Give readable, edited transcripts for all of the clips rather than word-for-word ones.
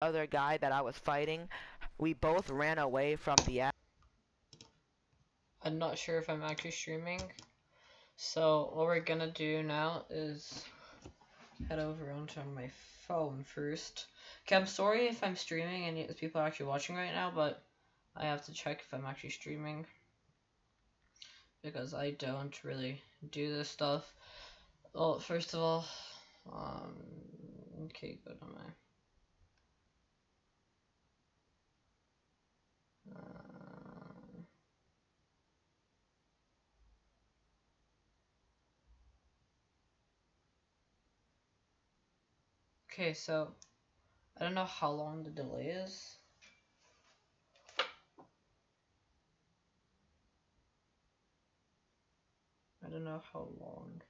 other guy that I was fighting, we both ran away from the. I'm not sure if I'm actually streaming. So what we're gonna do now is head over onto my phone first. Okay, I'm sorry if I'm streaming and people are actually watching right now, but I have to check if I'm actually streaming because I don't really do this stuff. Well, first of all, okay, go to my. Okay, so I don't know how long the delay is. I don't know how long.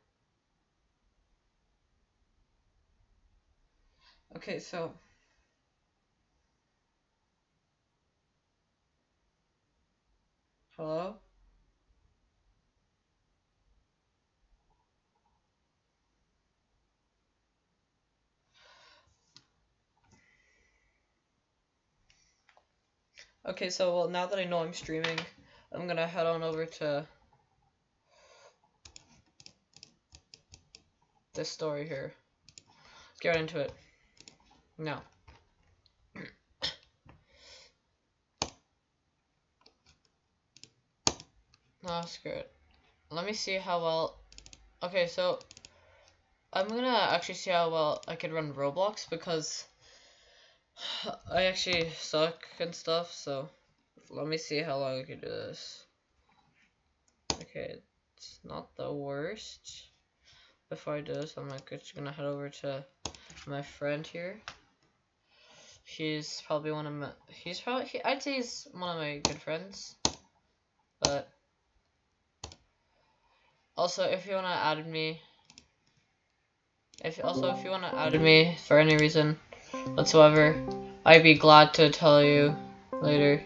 Okay, so hello? Okay, so well, now that I know I'm streaming, I'm gonna head on over to this story here. Let's get right into it. Now. Oh, screw it. Let me see how well. Okay, so I'm gonna actually see how well I can run Roblox because I actually suck and stuff, so let me see how long I can do this. Okay, it's not the worst. Before I do this, I'm just gonna head over to my friend here. He's probably one of my. I'd say he's one of my good friends. But also, if you wanna add me, if you wanna add me for any reason whatsoever, I'd be glad to tell you later.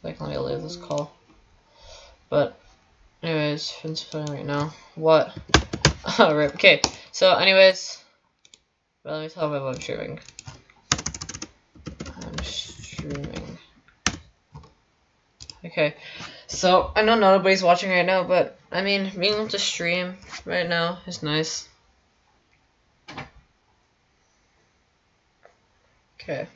Like, let me leave this call. But anyways, it's playing right now. What? Oh, rip. Okay. So, anyways, well, let me tell you about what I'm streaming. I'm streaming. Okay. So I know nobody's watching right now, but I mean, being able to stream right now is nice. Okay.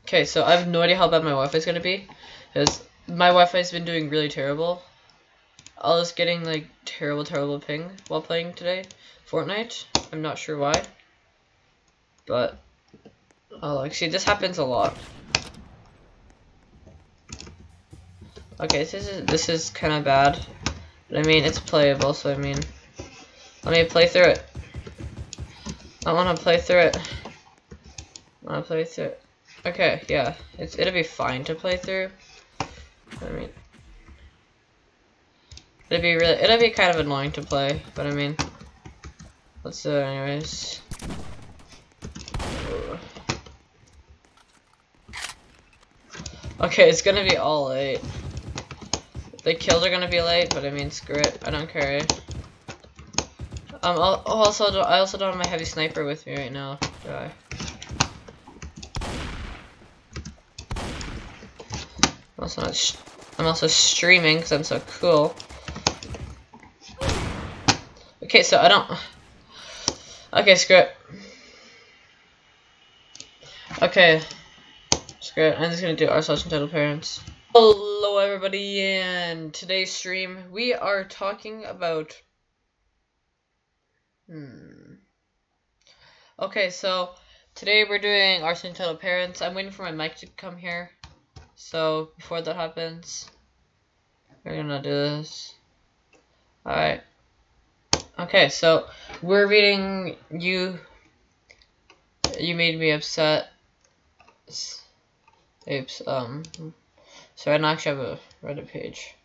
Okay, so I have no idea how bad my Wi-Fi is gonna be, because my Wi-Fi's been doing really terrible. I was getting like terrible ping while playing today, Fortnite. I'm not sure why, but like, see, this happens a lot. Okay, this is kind of bad, but I mean, it's playable, so I mean, let me play through it. I want to play through it. I want to play through it. Okay, yeah, it'll be fine to play through. I mean, it'll be kind of annoying to play, but I mean, let's do it anyways. Okay, it's gonna be all late. The kills are gonna be late, but I mean, screw it. I don't care. I also don't have my heavy sniper with me right now, do I? I'm also streaming because I'm so cool. Okay, so I don't. Okay, screw it. Okay, screw it. I'm just gonna do entiledparents. Hello, everybody, and today's stream we are talking about. Okay, so today we're doing entiledparents. I'm waiting for my mic to come here. So before that happens, we're gonna do this. Alright. Okay, so we're reading You Made Me Upset. Oops, so I don't actually have a Reddit page.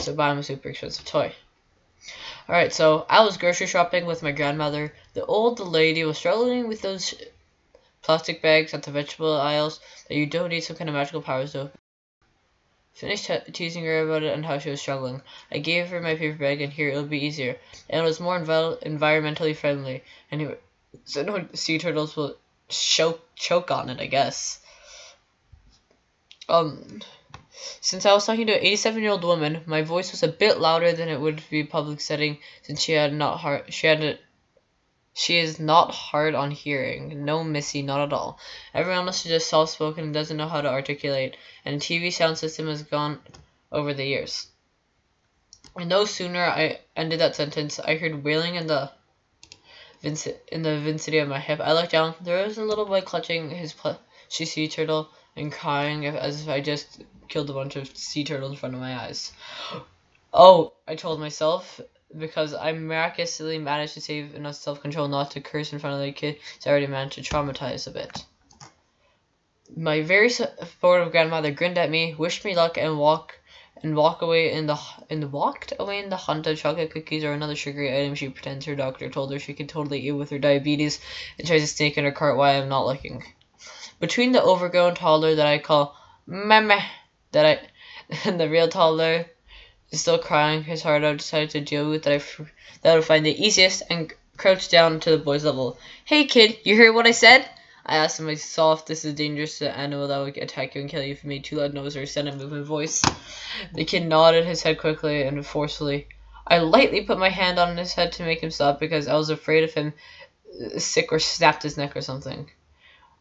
So buy him a super expensive toy. Alright, so I was grocery shopping with my grandmother. The old lady was struggling with those plastic bags at the vegetable aisles that you don't need some kind of magical powers to open. Finished teasing her about it and how she was struggling. I gave her my paper bag, and here it'll be easier. And it was more environmentally friendly. Anyway, so no sea turtles will choke on it, I guess. Since I was talking to an 87-year-old woman, my voice was a bit louder than it would be in a public setting, since she is not hard on hearing. No, missy, not at all. Everyone else is just soft-spoken and doesn't know how to articulate, and the TV sound system has gone over the years. And no sooner I ended that sentence, I heard wailing in the vicinity of my hip. I looked down. There was a little boy clutching his plushy sea turtle and crying as if I just killed a bunch of sea turtles in front of my eyes. Oh, I told myself, because I miraculously managed to save enough self-control not to curse in front of the kid, so I already managed to traumatize a bit. My very supportive grandmother grinned at me, wished me luck, and walked away in the hunt of chocolate cookies or another sugary item she pretends her doctor told her she could totally eat with her diabetes, and tries to sneak in her cart while I'm not looking. Between the overgrown toddler that I call meme, and the real toddler is still crying his heart out, decided to deal with that I would find the easiest and crouched down to the boy's level. Hey kid, you hear what I said? I asked him my soft, this is dangerous to animal that would attack you and kill you if you made too loud noise or sudden movement voice. The kid nodded his head quickly and forcefully. I lightly put my hand on his head to make him stop because I was afraid of him sick or snapped his neck or something.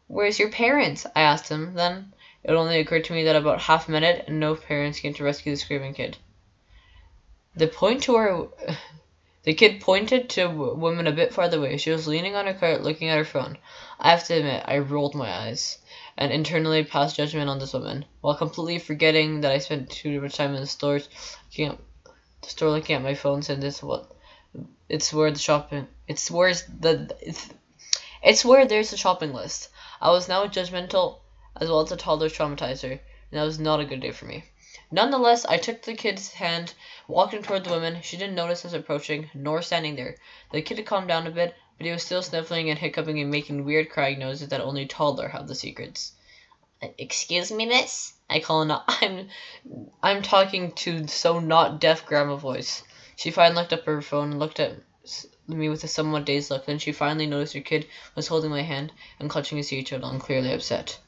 Where's your parents? I asked him. Then it only occurred to me that about half a minute and no parents came to rescue the screaming kid. The kid pointed to a woman a bit farther away. She was leaning on her cart, looking at her phone. I have to admit, I rolled my eyes and internally passed judgment on this woman, while completely forgetting that I spent too much time in the store looking at my phone. Said it's where there's a shopping list. I was now judgmental as well as a toddler's traumatizer, and that was not a good day for me. Nonetheless, I took the kid's hand, walked him toward the woman. She didn't notice us approaching, nor standing there. The kid had calmed down a bit, but he was still sniffling and hiccuping and making weird crying noises that only toddler have the secrets. Excuse me, miss? I call out. I'm talking to so not deaf grandma voice. She finally looked up her phone and looked at me with a somewhat dazed look. Then she finally noticed her kid was holding my hand and clutching his sea turtle and clearly upset.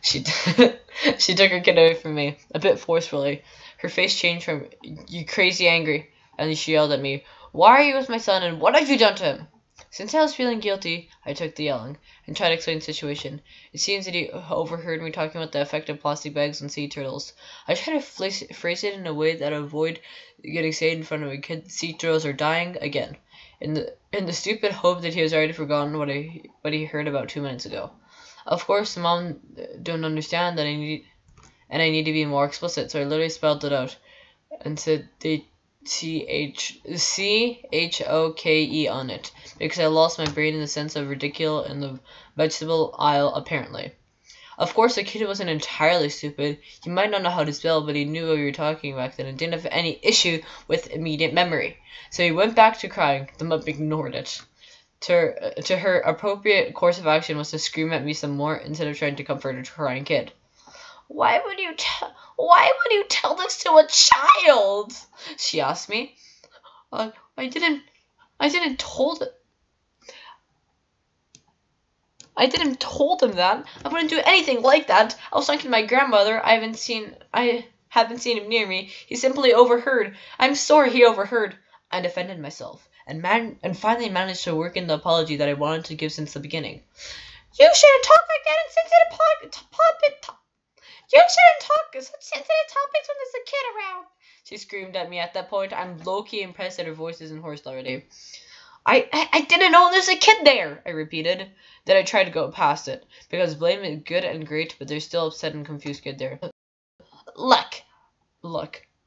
She took her kid away from me, a bit forcefully. Her face changed from, "You crazy angry," and she yelled at me, "Why are you with my son, and what have you done to him?" Since I was feeling guilty, I took the yelling, and tried to explain the situation. It seems that he overheard me talking about the effect of plastic bags on sea turtles. I tried to phrase it in a way that would avoid getting said in front of a kid. Sea turtles are dying again, in the stupid hope that he has already forgotten what he heard about 2 minutes ago. Of course, Mom don't understand that I need to be more explicit, so I literally spelled it out and said the CHOKE on it, because I lost my brain in the sense of ridicule in the vegetable aisle, apparently. Of course, the kid wasn't entirely stupid. He might not know how to spell, but he knew what we were talking back then and didn't have any issue with immediate memory. So he went back to crying. The mom ignored it. To her appropriate course of action was to scream at me some more instead of trying to comfort a crying kid. Why would you tell this to a child? She asked me. I didn't told him that. I wouldn't do anything like that. I was talking to my grandmother. I haven't seen him near me. He simply overheard. I'm sorry he overheard. I defended myself and finally managed to work in the apology that I wanted to give since the beginning. You shouldn't talk like that in sensitive You shouldn't talk such sensitive topics when there's a kid around. She screamed at me. At that point, I'm low-key impressed that her voice isn't hoarse already. I didn't know there's a kid there, I repeated. Then I tried to go past it, because blame is good and great, but there's still upset and confused kid there. Look,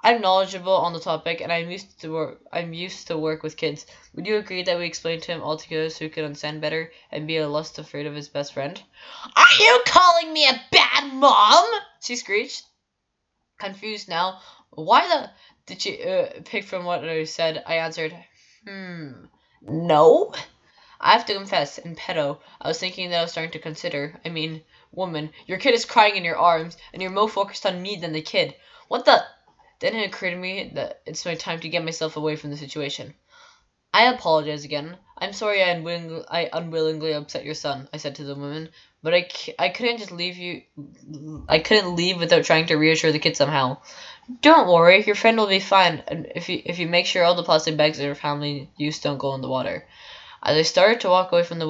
I'm knowledgeable on the topic, and I'm used to work with kids. Would you agree that we explain to him altogether so he could understand better and be less afraid of his best friend? Are you calling me a bad mom? She screeched. Confused now. Why did she pick from what I said? I answered, No. I have to confess, in pedo, I was thinking that I was starting to consider, woman. Your kid is crying in your arms, and you're more focused on me than the kid. What the? Then it occurred to me that it's my time to get myself away from the situation. I apologize again. I'm sorry I unwillingly upset your son, I said to the woman. But I couldn't just leave you. I couldn't leave without trying to reassure the kid somehow. Don't worry, your friend will be fine. And if you make sure all the plastic bags that are family use don't go in the water. As I started to walk away, the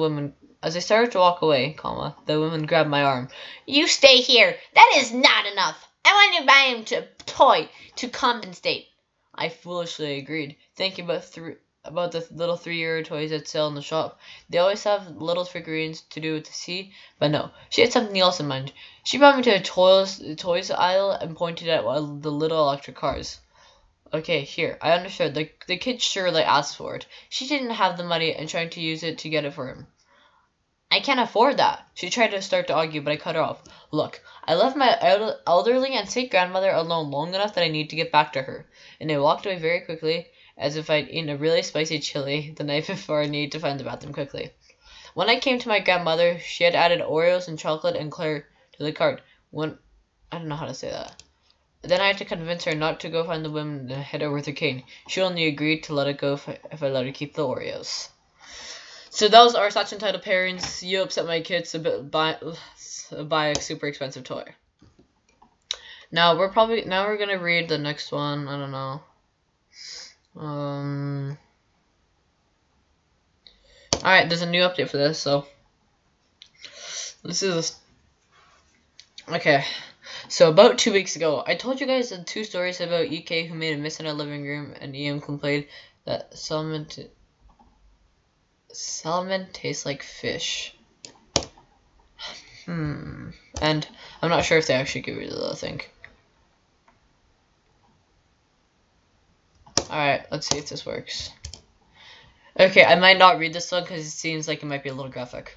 woman grabbed my arm. You stay here. That is not enough. I want to buy him a toy to compensate. I foolishly agreed, thinking about the little 3-year toys that sell in the shop. They always have little figurines to do with the sea, but no, she had something else in mind. She brought me to the toys aisle and pointed at the little electric cars. Okay, here, I understood. The kid surely asked for it. She didn't have the money and trying to use it to get it for him. I can't afford that. She tried to start to argue, but I cut her off. Look, I left my elderly and sick grandmother alone long enough that I need to get back to her. And I walked away very quickly, as if I'd eaten a really spicy chili the night before I needed to find the bathroom quickly. When I came to my grandmother, she had added Oreos and chocolate and Claire to the cart. I don't know how to say that. Then I had to convince her not to go find the woman and hit her with her cane. She only agreed to let it go if I let her keep the Oreos. So those are such entitled parents. You upset my kids to buy a super expensive toy. Now we're gonna read the next one. I don't know. Alright, there's a new update for this, so okay. So about 2 weeks ago, I told you guys the 2 stories about EK who made a mess in our living room, and EM complained that salmon tastes like fish. And I'm not sure if they actually get rid of that, I think. Alright, let's see if this works. Okay, I might not read this one because it seems like it might be a little graphic.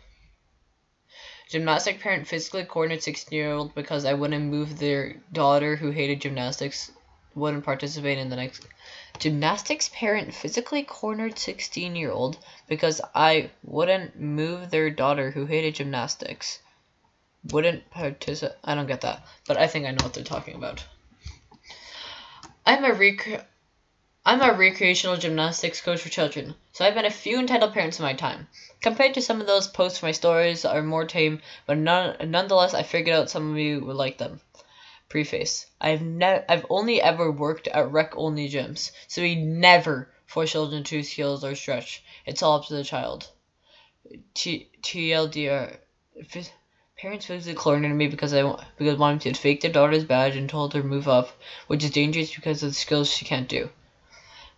Gymnastic parent physically cornered 16-year-old because I wouldn't move their daughter who hated gymnastics, wouldn't participate in the next. Gymnastics parent physically cornered 16-year-old because I wouldn't move their daughter who hated gymnastics. Wouldn't participate. I don't get that, but I think I know what they're talking about. I'm a recreational gymnastics coach for children, so I've met a few entitled parents in my time. Compared to some of those posts, my stories are more tame, but nonetheless, I figured out some of you would like them. Preface: I've only ever worked at rec-only gyms, so we never force children to use heels or stretch. It's all up to the child. TLDR: parents physically cornered me because wanted me to fake their daughter's badge and told her move up, which is dangerous because of the skills she can't do.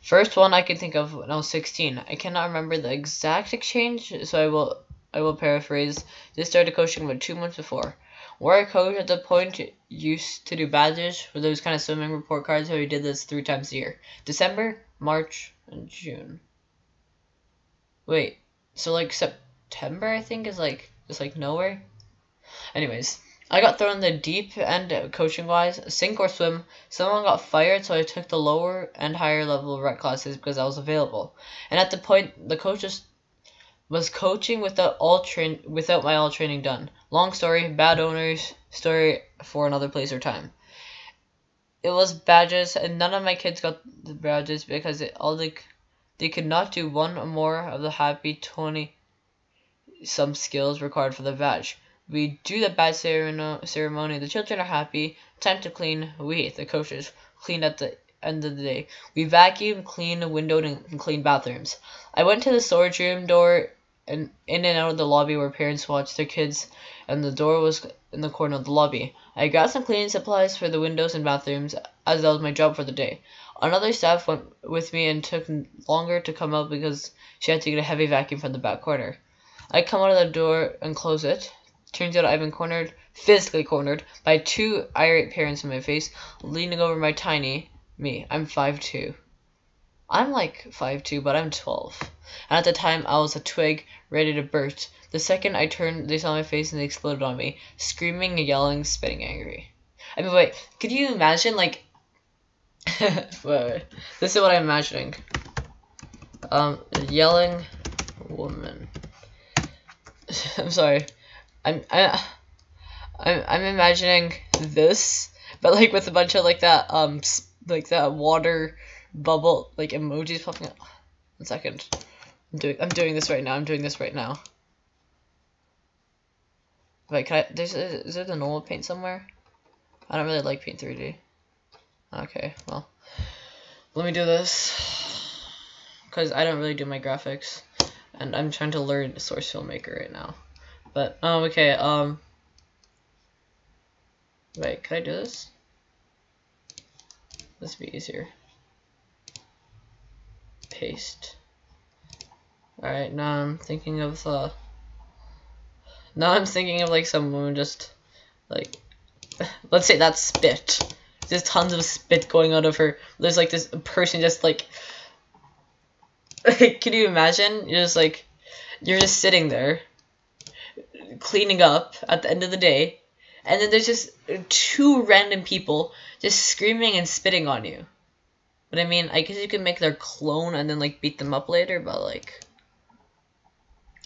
First one I can think of when I was 16. I cannot remember the exact exchange, so I will paraphrase. This started coaching about 2 months before. Where I coached at the point used to do badges for those kind of swimming report cards, so we did this 3 times a year. December, March, and June. Wait, so like September I think is like just like nowhere? Anyways, I got thrown in the deep end coaching-wise, sink or swim. Someone got fired, so I took the lower and higher level rec classes because I was available. And at the point, the coach was coaching without my all training done. Long story, bad owners, story for another place or time. It was badges, and none of my kids got the badges because they could not do one or more of the happy 20-some skills required for the badge. We do the badge ceremony, the children are happy, time to clean, we, the coaches, clean at the end of the day. We vacuum, clean, windowed, and clean bathrooms. I went to the storage room door and in and out of the lobby where parents watched their kids, and the door was in the corner of the lobby. I got some cleaning supplies for the windows and bathrooms, as that was my job for the day. Another staff went with me and took longer to come out because she had to get a heavy vacuum from the back corner. I come out of the door and close it. Turns out I've been physically cornered, by 2 irate parents in my face, leaning over my tiny me. I'm 5'2". I'm like 5'2", but I'm 12. And at the time, I was a twig, ready to burst. The second I turned, they saw my face and they exploded on me, screaming, yelling, spitting angry. I mean, wait, could you imagine, like... wait, this is what I'm imagining. Yelling woman. I'm sorry. I'm imagining this, but like with a bunch of like that water bubble like emojis popping up. 1 second. I'm doing this right now. I'm doing this right now. Wait, can I? Is there the normal paint somewhere? I don't really like Paint 3D. Okay, well, let me do this because I don't really do my graphics, and I'm trying to learn Source Filmmaker right now. But okay, wait, can I do this? This would be easier. Paste. Alright, now I'm thinking of like some woman just like let's say that's spit. There's tons of spit going out of her. There's like this person just like can you imagine? You're just sitting there cleaning up at the end of the day, and then there's just 2 random people just screaming and spitting on you. But I mean, I guess you can make their clone and then like beat them up later, but like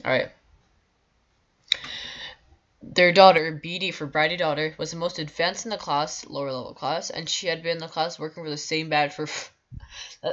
alright. Their daughter, BD for Bridie Daughter, was the most advanced in the class, lower level class, and she had been in the class working for the same badge for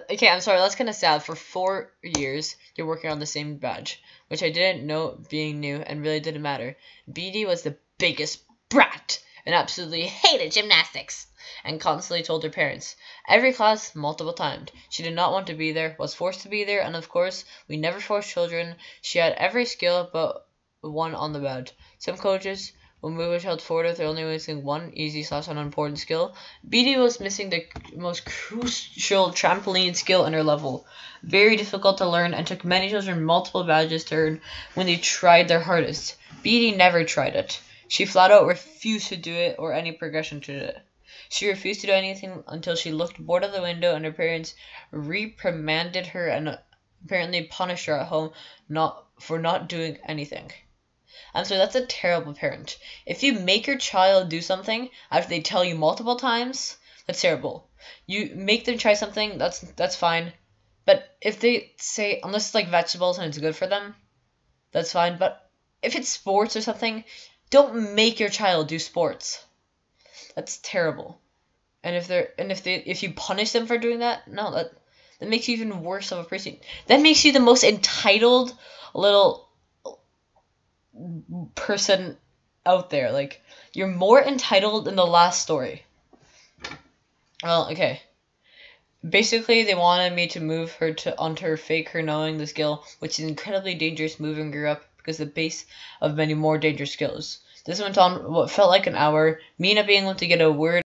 okay, I'm sorry, that's kind of sad. For 4 years, you're working on the same badge, which I didn't know being new and really didn't matter. BD was the biggest brat and absolutely hated gymnastics and constantly told her parents. Every class, multiple times. She did not want to be there, was forced to be there, and of course, we never forced children. She had every skill but one on the badge. Some coaches will move a child forward if they're only missing one easy/unimportant skill. BD was missing the most crucial trampoline skill in her level. Very difficult to learn and took many children multiple badges to earn when they tried their hardest. BD never tried it. She flat out refused to do it or any progression to it. She refused to do anything until she looked bored out the window and her parents reprimanded her and apparently punished her at home for not doing anything. And so that's a terrible parent. If you make your child do something after they tell you multiple times, that's terrible. You make them try something, that's fine. But if they say, unless it's like vegetables and it's good for them, that's fine. But if it's sports or something, don't make your child do sports. That's terrible. And if you punish them for doing that, no, that makes you even worse of a person. That makes you the most entitled little person out there. Like, you're more entitled than the last story. Well, okay. Basically, they wanted me to move her onto her fake her knowing the skill, which is incredibly dangerous, moving her up because the base of many more dangerous skills. This went on what felt like an hour, me not being able to get a word